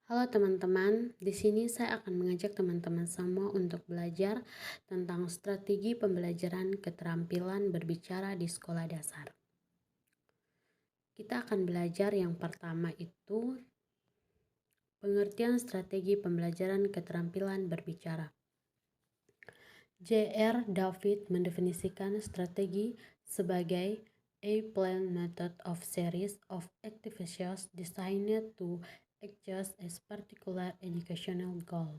Halo teman-teman, di sini saya akan mengajak teman-teman semua untuk belajar tentang strategi pembelajaran keterampilan berbicara di sekolah dasar. Kita akan belajar yang pertama itu pengertian strategi pembelajaran keterampilan berbicara. J.R. David mendefinisikan strategi sebagai a planned method of series of activities designed to achieve a particular educational goal.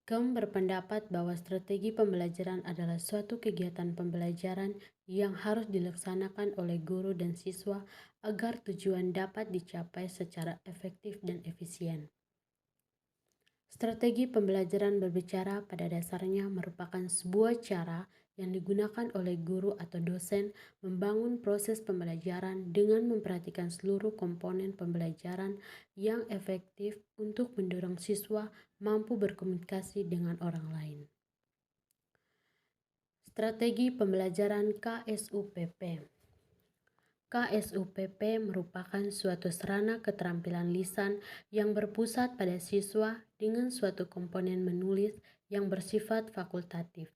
Kaum berpendapat bahwa strategi pembelajaran adalah suatu kegiatan pembelajaran yang harus dilaksanakan oleh guru dan siswa agar tujuan dapat dicapai secara efektif dan efisien. Strategi pembelajaran berbicara pada dasarnya merupakan sebuah cara yang digunakan oleh guru atau dosen membangun proses pembelajaran dengan memperhatikan seluruh komponen pembelajaran yang efektif untuk mendorong siswa mampu berkomunikasi dengan orang lain. Strategi pembelajaran KSUPP. KSUPP merupakan suatu sarana keterampilan lisan yang berpusat pada siswa dengan suatu komponen menulis yang bersifat fakultatif.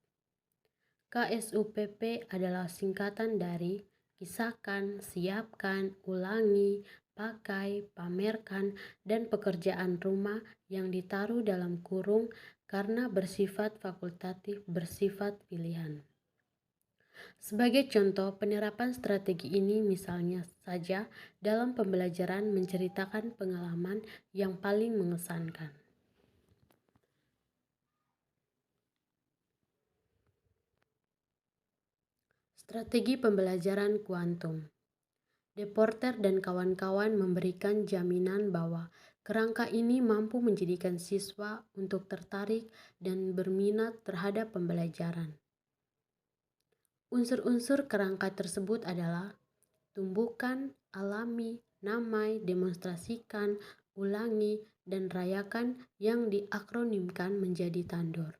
KSUPP adalah singkatan dari kisahkan, siapkan, ulangi, pakai, pamerkan, dan pekerjaan rumah yang ditaruh dalam kurung karena bersifat fakultatif, bersifat pilihan. Sebagai contoh, penerapan strategi ini misalnya saja dalam pembelajaran menceritakan pengalaman yang paling mengesankan. Strategi pembelajaran kuantum. Deporter dan kawan-kawan memberikan jaminan bahwa kerangka ini mampu menjadikan siswa untuk tertarik dan berminat terhadap pembelajaran. Unsur-unsur kerangka tersebut adalah tumbuhkan, alami, namai, demonstrasikan, ulangi, dan rayakan yang diakronimkan menjadi Tandor.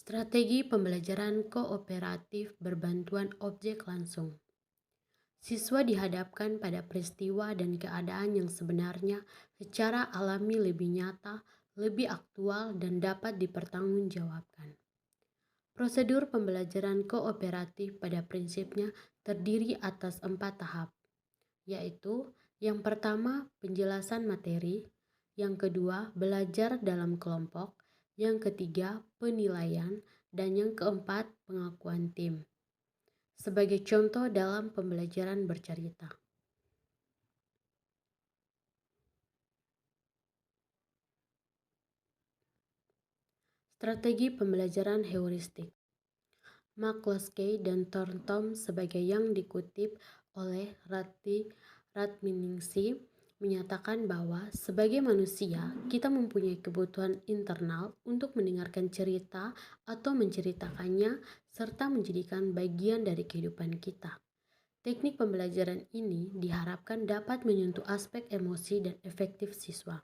Strategi pembelajaran kooperatif berbantuan objek langsung. Siswa dihadapkan pada peristiwa dan keadaan yang sebenarnya secara alami lebih nyata, lebih aktual, dan dapat dipertanggungjawabkan. Prosedur pembelajaran kooperatif pada prinsipnya terdiri atas 4 tahap, yaitu yang pertama penjelasan materi, yang kedua belajar dalam kelompok, yang ketiga penilaian, dan yang keempat pengakuan tim. Sebagai contoh dalam pembelajaran bercerita. Strategi pembelajaran heuristik. McCloskey dan Thornton sebagai yang dikutip oleh Ratminingsi menyatakan bahwa sebagai manusia kita mempunyai kebutuhan internal untuk mendengarkan cerita atau menceritakannya serta menjadikan bagian dari kehidupan kita. Teknik pembelajaran ini diharapkan dapat menyentuh aspek emosi dan efektif siswa.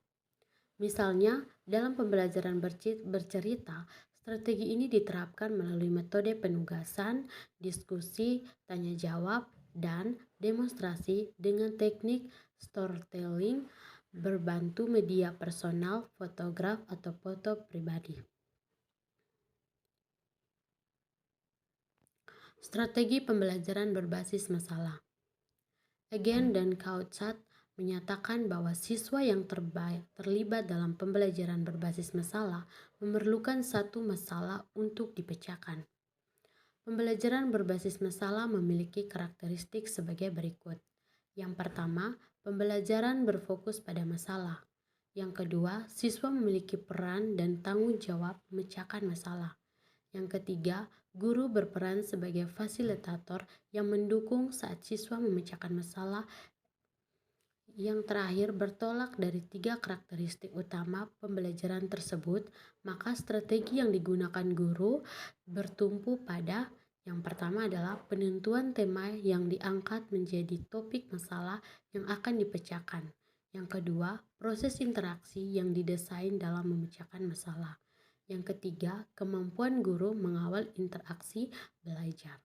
Misalnya, dalam pembelajaran bercerita, strategi ini diterapkan melalui metode penugasan, diskusi, tanya jawab, dan demonstrasi dengan teknik storytelling berbantu media personal, fotograf, atau foto pribadi. Strategi pembelajaran berbasis masalah. Again dan Couchot menyatakan bahwa siswa yang terlibat dalam pembelajaran berbasis masalah memerlukan satu masalah untuk dipecahkan. Pembelajaran berbasis masalah memiliki karakteristik sebagai berikut. Yang pertama, pembelajaran berfokus pada masalah. Yang kedua, siswa memiliki peran dan tanggung jawab memecahkan masalah. Yang ketiga, guru berperan sebagai fasilitator yang mendukung saat siswa memecahkan masalah. Yang terakhir, bertolak dari 3 karakteristik utama pembelajaran tersebut, maka strategi yang digunakan guru bertumpu pada yang pertama adalah penentuan tema yang diangkat menjadi topik masalah yang akan dipecahkan. Yang kedua, proses interaksi yang didesain dalam memecahkan masalah. Yang ketiga, kemampuan guru mengawal interaksi belajar.